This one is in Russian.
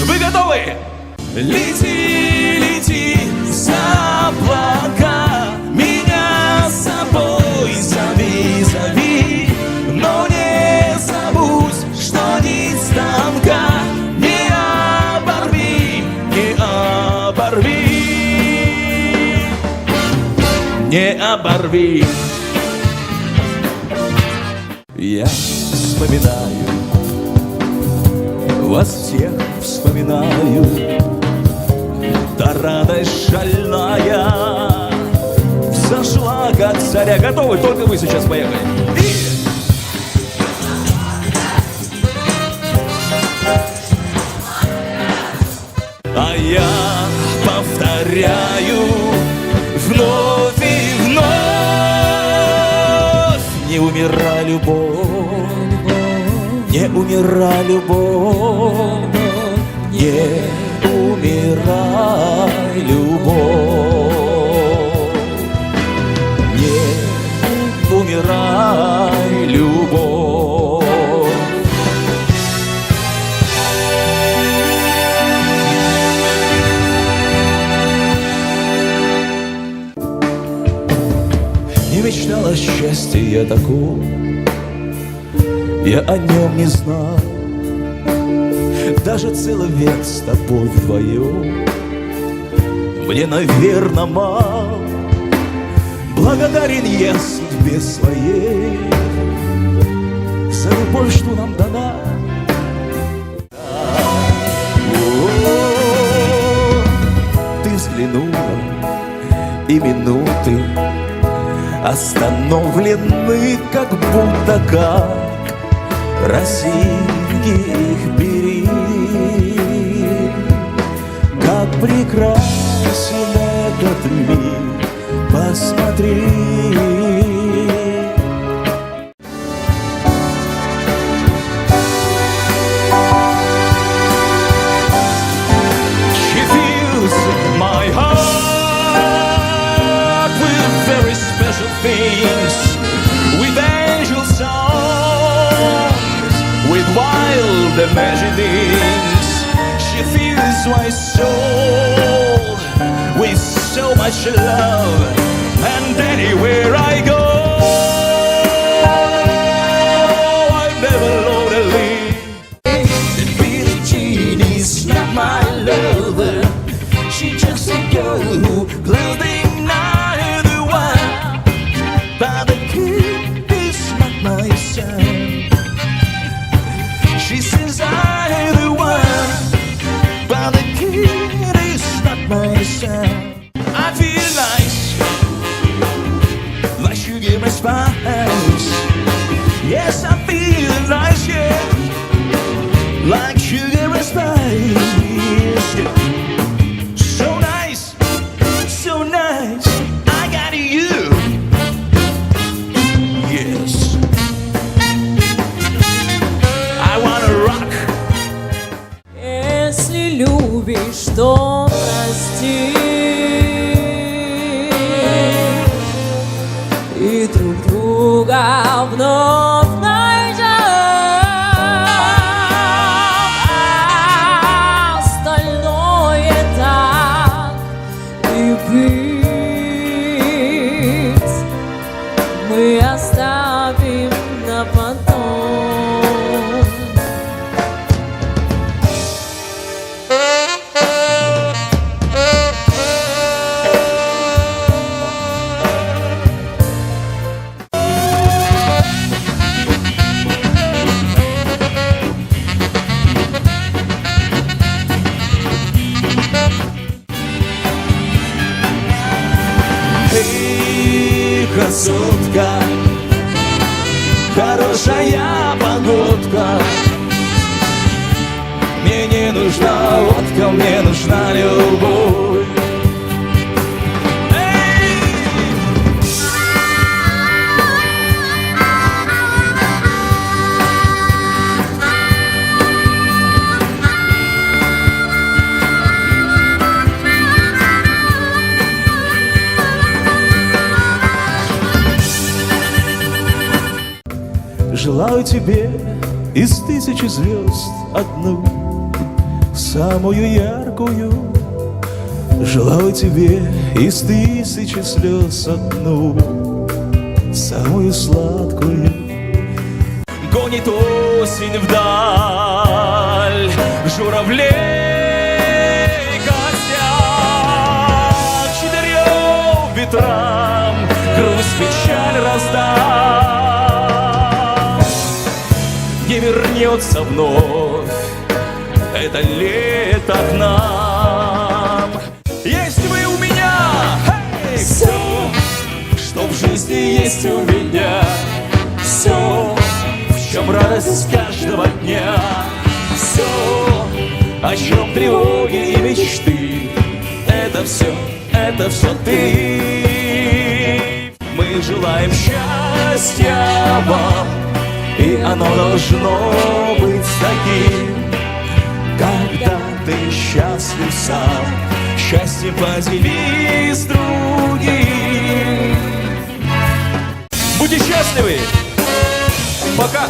Вы готовы? Лети, лети за облака, меня с собой зови, зови, но не забудь, что нить станка не оборви, не оборви, не оборви. Я вспоминаю, вас всех вспоминаю, та радость шальная взошла, как царя. Готовы? Только вы сейчас, поехали. А я повторяю вновь и вновь: не умирай, любовь, не умирай, любовь, не умирай, любовь, не умирай, любовь. Не мечтал о счастье я таком, я о нем не знал. Даже целый век с тобой вдвоем мне, наверно, мал. Благодарен я судьбе своей за любовь, что нам дана. Ты взглянула, и минуты остановлены, как будто как росинки их бери. Как прекрасен этот мир, посмотри. She fills my heart with very special things, with angel songs, with wild imaginings. She fills my soul with so much love, and anywhere I go, I'm never lonely. And Billie Jean is not my lover, she's just a girl who close the night the one. But the kid is not my son. She says I'm the one, but the kid is not my son. I feel nice, like sugar and spice. Yes, I feel nice, yeah, like sugar and spice. So nice, so nice, I got you. Yes, I wanna rock. Если любишь, то прости, и друг друга вновь найдем. Остальное так и быть мы оставим на потом. Эй, красотка, хорошая погодка. Мне не нужна водка, мне нужна любовь. Желаю тебе из тысячи звезд одну, самую яркую. Желаю тебе из тысячи слез одну, самую сладкую. Гонит осень вдаль журавлей костяк, четырем ветрам грусть, печаль раздам. Не вернется вновь это лето к нам. Есть вы у меня, все, что в жизни есть у меня, все, в чем радость каждого дня, все, о чем тревоги и мечты, это все ты. Мы желаем счастья вам, и оно должно быть таким, когда ты счастлив сам, счастье подели с другим. Будьте счастливы! Пока!